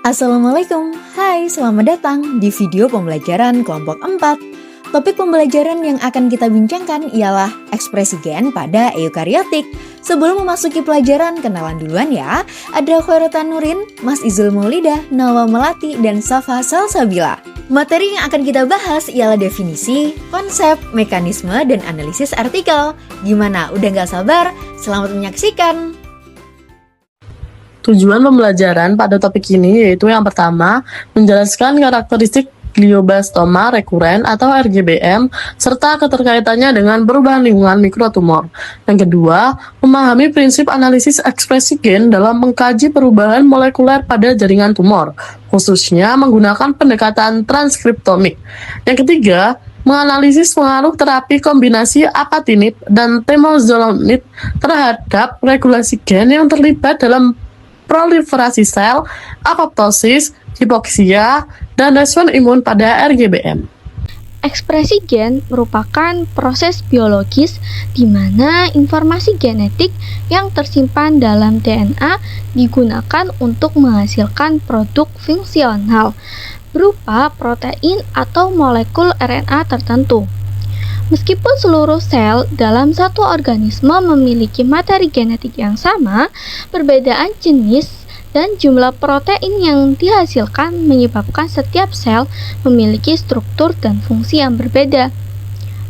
Assalamualaikum, hai selamat datang di video pembelajaran kelompok 4. Topik pembelajaran yang akan kita bincangkan ialah ekspresi gen pada eukariotik. Sebelum memasuki pelajaran, kenalan duluan ya. Ada Khairutan Nurin, Mas Izul Maulidah, Nawa Melati, dan Safa Salsabila. Materi yang akan kita bahas ialah definisi, konsep, mekanisme, dan analisis artikel. Gimana, udah gak sabar? Selamat menyaksikan! Tujuan pembelajaran pada topik ini yaitu yang pertama, menjelaskan karakteristik glioblastoma rekuren atau RGBM serta keterkaitannya dengan perubahan lingkungan mikrotumor. Yang kedua, memahami prinsip analisis ekspresi gen dalam mengkaji perubahan molekuler pada jaringan tumor, khususnya menggunakan pendekatan transkriptomik. Yang ketiga, menganalisis pengaruh terapi kombinasi apatinib dan temozolomid terhadap regulasi gen yang terlibat dalam proliferasi sel, apoptosis, hipoksia, dan respon imun pada RGBM. Ekspresi gen merupakan proses biologis di mana informasi genetik yang tersimpan dalam DNA digunakan untuk menghasilkan produk fungsional berupa protein atau molekul RNA tertentu. Meskipun seluruh sel dalam satu organisme memiliki materi genetik yang sama, perbedaan jenis dan jumlah protein yang dihasilkan menyebabkan setiap sel memiliki struktur dan fungsi yang berbeda.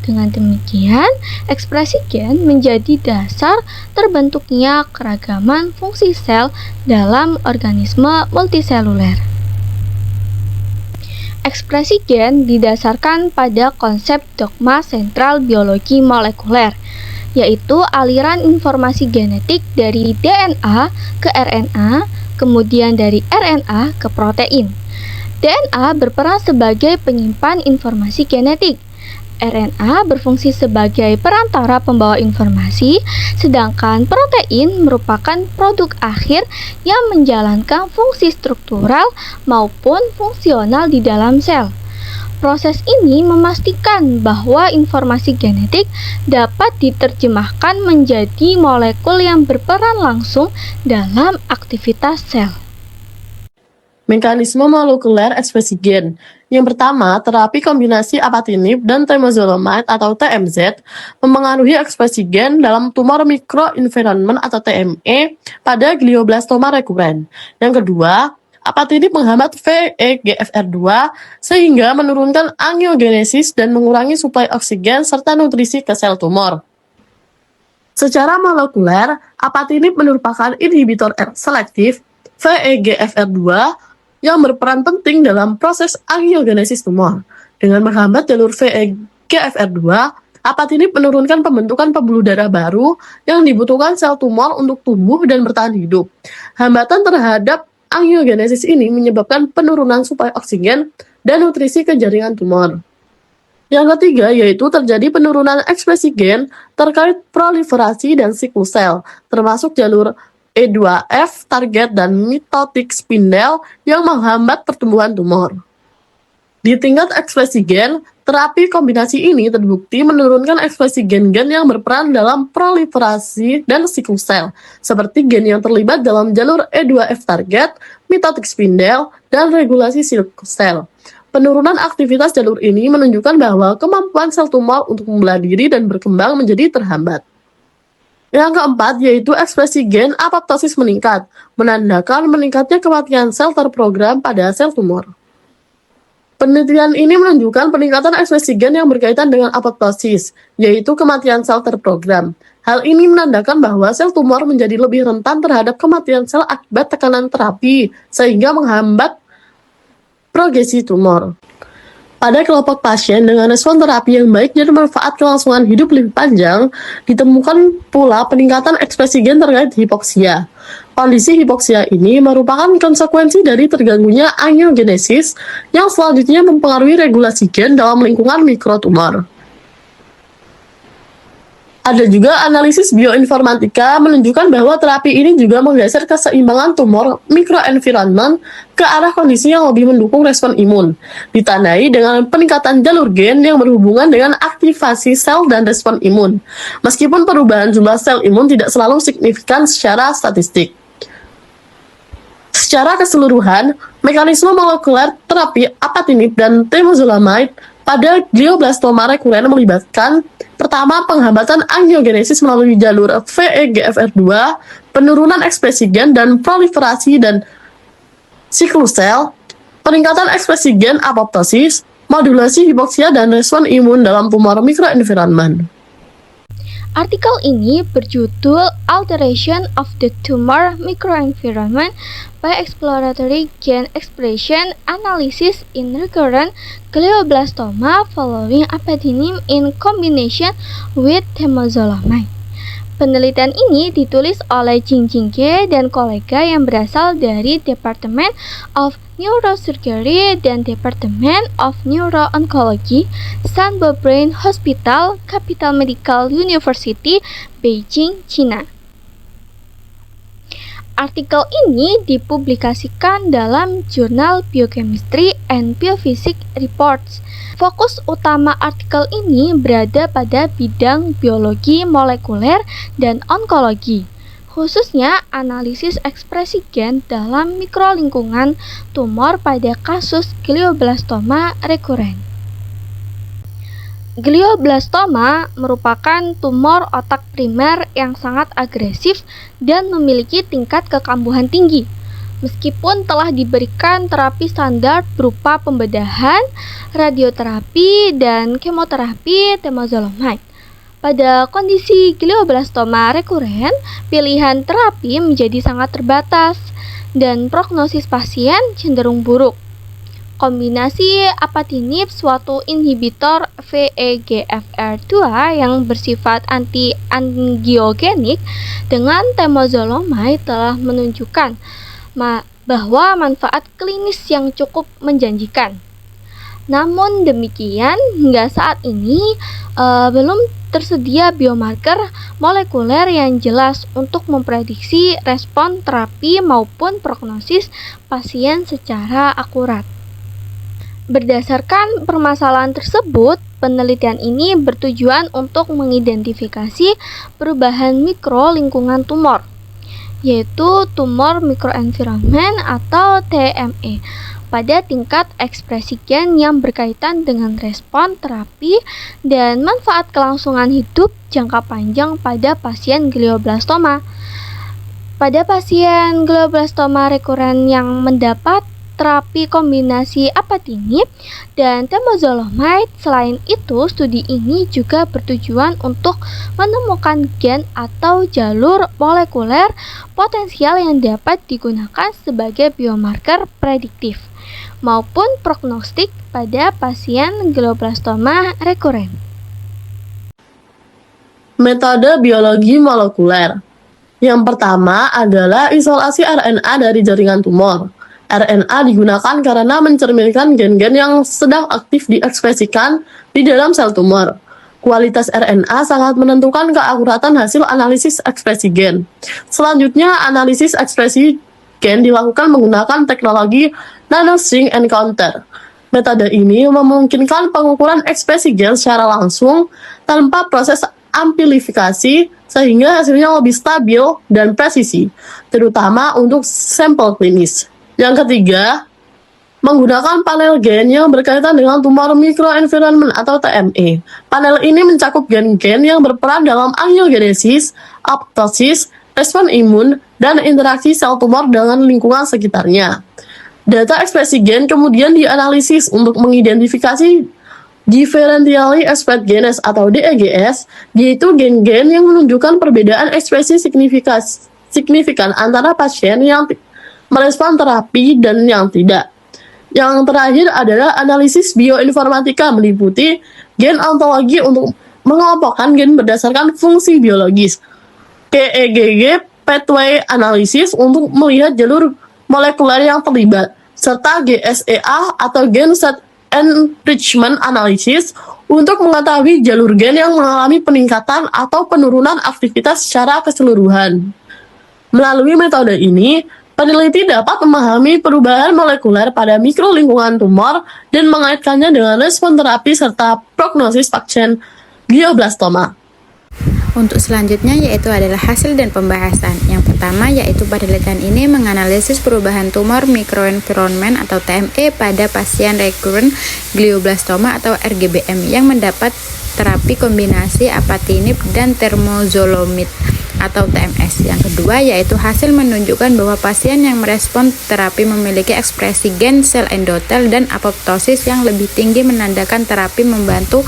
Dengan demikian, ekspresi gen menjadi dasar terbentuknya keragaman fungsi sel dalam organisme multiseluler. Ekspresi gen didasarkan pada konsep dogma sentral biologi molekuler, yaitu aliran informasi genetik dari DNA ke RNA, kemudian dari RNA ke protein. DNA berperan sebagai penyimpan informasi genetik. RNA berfungsi sebagai perantara pembawa informasi, sedangkan protein merupakan produk akhir yang menjalankan fungsi struktural maupun fungsional di dalam sel. Proses ini memastikan bahwa informasi genetik dapat diterjemahkan menjadi molekul yang berperan langsung dalam aktivitas sel. Mekanisme molekuler ekspresi gen. Yang pertama, terapi kombinasi apatinib dan temozolomide atau TMZ mempengaruhi ekspresi gen dalam tumor microenvironment atau TME pada glioblastoma rekuren. Yang kedua, apatinib menghambat VEGFR2 sehingga menurunkan angiogenesis dan mengurangi suplai oksigen serta nutrisi ke sel tumor. Secara molekuler, apatinib merupakan inhibitor selektif VEGFR2 yang berperan penting dalam proses angiogenesis tumor. Dengan menghambat jalur VEGFR2, apatinib menurunkan pembentukan pembuluh darah baru yang dibutuhkan sel tumor untuk tumbuh dan bertahan hidup. Hambatan terhadap angiogenesis ini menyebabkan penurunan suplai oksigen dan nutrisi ke jaringan tumor. Yang ketiga yaitu terjadi penurunan ekspresi gen terkait proliferasi dan siklus sel, termasuk jalur E2F target dan mitotik spindel yang menghambat pertumbuhan tumor. Di tingkat ekspresi gen, terapi kombinasi ini terbukti menurunkan ekspresi gen-gen yang berperan dalam proliferasi dan siklus sel, seperti gen yang terlibat dalam jalur E2F target, mitotik spindel, dan regulasi siklus sel. Penurunan aktivitas jalur ini menunjukkan bahwa kemampuan sel tumor untuk membelah diri dan berkembang menjadi terhambat. Yang keempat yaitu ekspresi gen apoptosis meningkat, menandakan meningkatnya kematian sel terprogram pada sel tumor. Penelitian ini menunjukkan peningkatan ekspresi gen yang berkaitan dengan apoptosis, yaitu kematian sel terprogram. Hal ini menandakan bahwa sel tumor menjadi lebih rentan terhadap kematian sel akibat tekanan terapi, sehingga menghambat progresi tumor. Pada kelompok pasien dengan respon terapi yang baik dan manfaat kelangsungan hidup lebih panjang, ditemukan pula peningkatan ekspresi gen terkait hipoksia. Kondisi hipoksia ini merupakan konsekuensi dari terganggunya angiogenesis yang selanjutnya mempengaruhi regulasi gen dalam lingkungan mikrotumor. Ada juga analisis bioinformatika menunjukkan bahwa terapi ini juga menggeser keseimbangan tumor microenvironment ke arah kondisi yang lebih mendukung respon imun, ditandai dengan peningkatan jalur gen yang berhubungan dengan aktivasi sel dan respon imun, meskipun perubahan jumlah sel imun tidak selalu signifikan secara statistik. Secara keseluruhan, mekanisme molekuler terapi apatinib dan temozolomide pada glioblastoma rekuren melibatkan pertama, penghambatan angiogenesis melalui jalur VEGFR2, penurunan ekspresi gen dan proliferasi dan siklus sel, peningkatan ekspresi gen apoptosis, modulasi hipoksia dan respon imun dalam tumor mikroenvironment. Artikel ini berjudul Alteration of the Tumor Microenvironment by Exploratory Gene Expression Analysis in Recurrent Glioblastoma Following Apatinib in Combination with Temozolomide. Penelitian ini ditulis oleh Jing Ge dan kolega yang berasal dari Department of Neurosurgery dan Department of Neuro-Oncology, Sanbo Brain Hospital, Capital Medical University, Beijing, China. Artikel ini dipublikasikan dalam jurnal Biochemistry and Biophysics Reports. Fokus utama artikel ini berada pada bidang biologi molekuler dan onkologi, khususnya analisis ekspresi gen dalam mikrolingkungan tumor pada kasus glioblastoma rekuren. Glioblastoma merupakan tumor otak primer yang sangat agresif dan memiliki tingkat kekambuhan tinggi. Meskipun telah diberikan terapi standar berupa pembedahan, radioterapi, dan kemoterapi temozolomide. Pada kondisi glioblastoma rekuren, pilihan terapi menjadi sangat terbatas dan prognosis pasien cenderung buruk. Kombinasi apatinib, suatu inhibitor VEGFR2 yang bersifat anti-angiogenik, dengan temozolomide telah menunjukkan bahwa manfaat klinis yang cukup menjanjikan. Namun demikian, hingga saat ini belum tersedia biomarker molekuler yang jelas untuk memprediksi respon terapi maupun prognosis pasien secara akurat. Berdasarkan permasalahan tersebut, penelitian ini bertujuan untuk mengidentifikasi perubahan mikro lingkungan tumor, yaitu tumor microenvironment atau TME, pada tingkat ekspresi gen yang berkaitan dengan respon terapi dan manfaat kelangsungan hidup jangka panjang pada pasien glioblastoma. Pada pasien glioblastoma rekuren yang mendapat terapi kombinasi apatinib dan temozolomide. Selain itu, studi ini juga bertujuan untuk menemukan gen atau jalur molekuler potensial yang dapat digunakan sebagai biomarker prediktif maupun prognostik pada pasien glioblastoma rekuren. Metode biologi molekuler. Yang pertama adalah isolasi RNA dari jaringan tumor. RNA digunakan karena mencerminkan gen-gen yang sedang aktif diekspresikan di dalam sel tumor. Kualitas RNA sangat menentukan keakuratan hasil analisis ekspresi gen. Selanjutnya, analisis ekspresi gen dilakukan menggunakan teknologi nanosync encounter. Metode ini memungkinkan pengukuran ekspresi gen secara langsung tanpa proses amplifikasi sehingga hasilnya lebih stabil dan presisi, terutama untuk sampel klinis. Yang ketiga, menggunakan panel gen yang berkaitan dengan tumor microenvironment atau TME. Panel ini mencakup gen-gen yang berperan dalam angiogenesis, apoptosis, respon imun, dan interaksi sel tumor dengan lingkungan sekitarnya. Data ekspresi gen kemudian dianalisis untuk mengidentifikasi differentially expressed genes atau DEGS, yaitu gen-gen yang menunjukkan perbedaan ekspresi signifikan antara pasien yang merespon terapi dan yang tidak. Yang terakhir adalah analisis bioinformatika meliputi gen ontologi untuk mengelompokkan gen berdasarkan fungsi biologis, KEGG pathway analysis untuk melihat jalur molekuler yang terlibat, serta GSEA atau gen set enrichment analysis untuk mengetahui jalur gen yang mengalami peningkatan atau penurunan aktivitas secara keseluruhan. Melalui metode ini, peneliti dapat memahami perubahan molekuler pada mikrolingkungan tumor dan mengaitkannya dengan respon terapi serta prognosis pasien glioblastoma. Untuk selanjutnya yaitu adalah hasil dan pembahasan. Yang pertama yaitu penelitian ini menganalisis perubahan tumor microenvironment atau TME pada pasien recurrent glioblastoma atau RGBM yang mendapat terapi kombinasi apatinib dan temozolomid atau TMS. Yang kedua yaitu hasil menunjukkan bahwa pasien yang merespon terapi memiliki ekspresi gen sel endotel dan apoptosis yang lebih tinggi, menandakan terapi membantu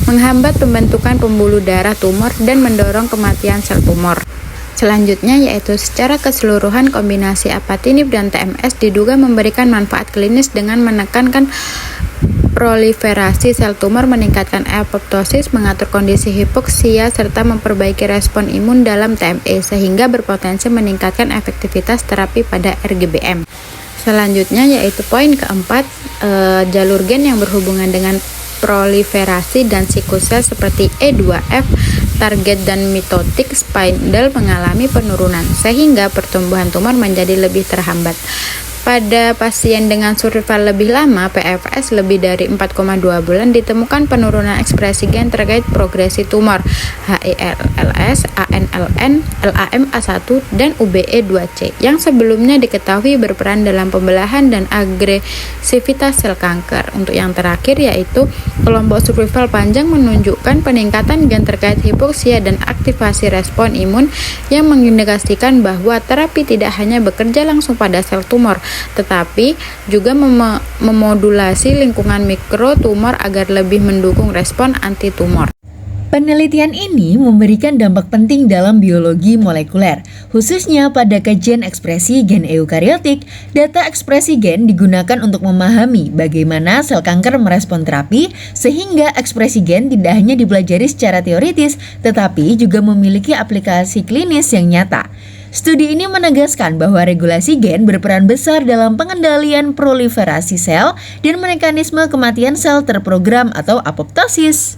menghambat pembentukan pembuluh darah tumor dan mendorong kematian sel tumor. Selanjutnya yaitu secara keseluruhan kombinasi apatinib dan TMS diduga memberikan manfaat klinis dengan menekankan proliferasi sel tumor, meningkatkan apoptosis, mengatur kondisi hipoksia, serta memperbaiki respon imun dalam TME sehingga berpotensi meningkatkan efektivitas terapi pada RGBM. Selanjutnya yaitu poin keempat, jalur gen yang berhubungan dengan proliferasi dan sikusel seperti E2F, target dan mitotik spindle mengalami penurunan sehingga pertumbuhan tumor menjadi lebih terhambat. Pada pasien dengan survival lebih lama, PFS lebih dari 4,2 bulan, ditemukan penurunan ekspresi gen terkait progresi tumor HELLS, ANLN, LAM-A1, dan UBE2C yang sebelumnya diketahui berperan dalam pembelahan dan agresivitas sel kanker. Untuk yang terakhir yaitu kelompok survival panjang menunjukkan peningkatan gen terkait hipoksia dan aktivasi respon imun yang mengindikasikan bahwa terapi tidak hanya bekerja langsung pada sel tumor, tetapi juga memodulasi lingkungan mikrotumor agar lebih mendukung respon anti-tumor. Penelitian ini memberikan dampak penting dalam biologi molekuler, khususnya pada kajian ekspresi gen eukariotik. Data ekspresi gen digunakan untuk memahami bagaimana sel kanker merespon terapi, sehingga ekspresi gen tidak hanya dipelajari secara teoritis, tetapi juga memiliki aplikasi klinis yang nyata. Studi ini menegaskan bahwa regulasi gen berperan besar dalam pengendalian proliferasi sel dan mekanisme kematian sel terprogram atau apoptosis.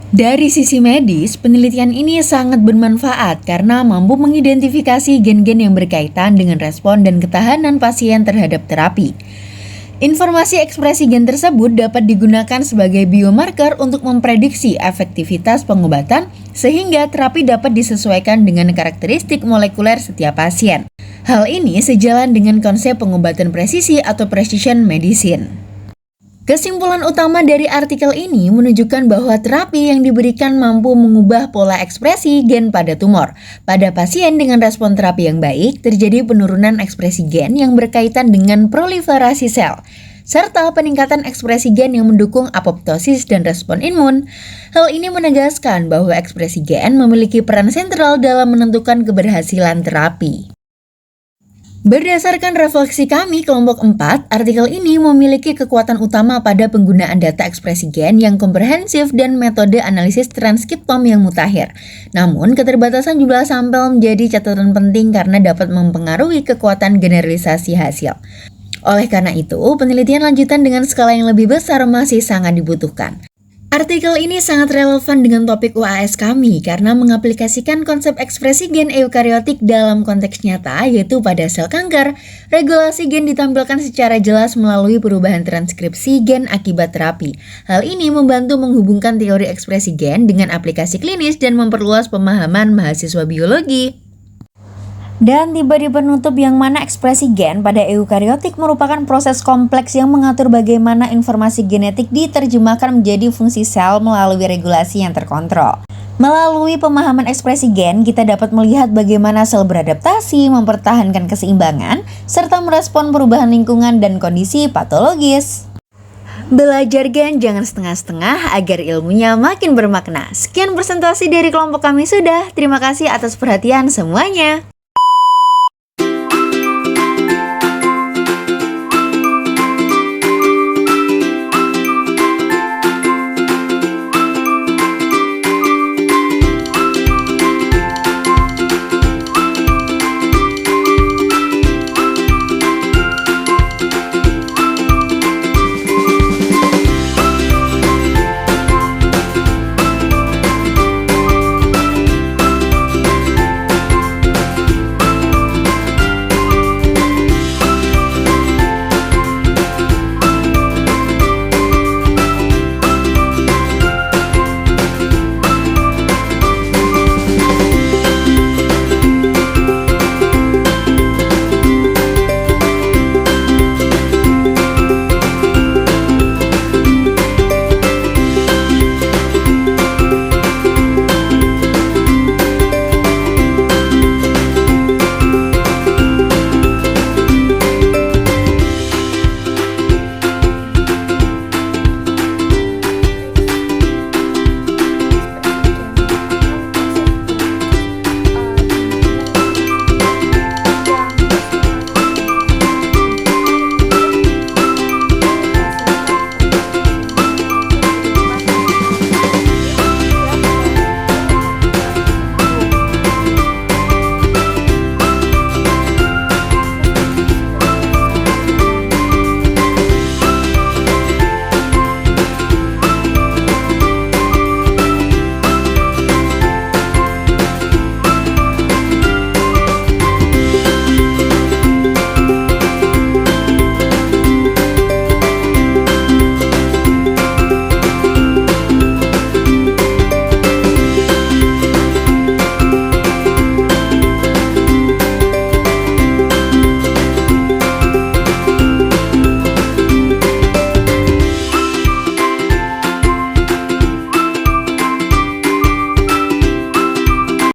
Dari sisi medis, penelitian ini sangat bermanfaat karena mampu mengidentifikasi gen-gen yang berkaitan dengan respon dan ketahanan pasien terhadap terapi. Informasi ekspresi gen tersebut dapat digunakan sebagai biomarker untuk memprediksi efektivitas pengobatan sehingga terapi dapat disesuaikan dengan karakteristik molekuler setiap pasien. Hal ini sejalan dengan konsep pengobatan presisi atau precision medicine. Kesimpulan utama dari artikel ini menunjukkan bahwa terapi yang diberikan mampu mengubah pola ekspresi gen pada tumor. Pada pasien dengan respon terapi yang baik, terjadi penurunan ekspresi gen yang berkaitan dengan proliferasi sel, serta peningkatan ekspresi gen yang mendukung apoptosis dan respon imun. Hal ini menegaskan bahwa ekspresi gen memiliki peran sentral dalam menentukan keberhasilan terapi. Berdasarkan refleksi kami kelompok 4, artikel ini memiliki kekuatan utama pada penggunaan data ekspresi gen yang komprehensif dan metode analisis transkriptom yang mutakhir. Namun, keterbatasan jumlah sampel menjadi catatan penting karena dapat mempengaruhi kekuatan generalisasi hasil. Oleh karena itu, penelitian lanjutan dengan skala yang lebih besar masih sangat dibutuhkan. Artikel ini sangat relevan dengan topik UAS kami karena mengaplikasikan konsep ekspresi gen eukariotik dalam konteks nyata, yaitu pada sel kanker. Regulasi gen ditampilkan secara jelas melalui perubahan transkripsi gen akibat terapi. Hal ini membantu menghubungkan teori ekspresi gen dengan aplikasi klinis dan memperluas pemahaman mahasiswa biologi. Dan tiba di penutup yang mana ekspresi gen pada eukariotik merupakan proses kompleks yang mengatur bagaimana informasi genetik diterjemahkan menjadi fungsi sel melalui regulasi yang terkontrol. Melalui pemahaman ekspresi gen, kita dapat melihat bagaimana sel beradaptasi, mempertahankan keseimbangan, serta merespon perubahan lingkungan dan kondisi patologis. Belajar gen jangan setengah-setengah agar ilmunya makin bermakna. Sekian presentasi dari kelompok kami sudah. Terima kasih atas perhatian semuanya.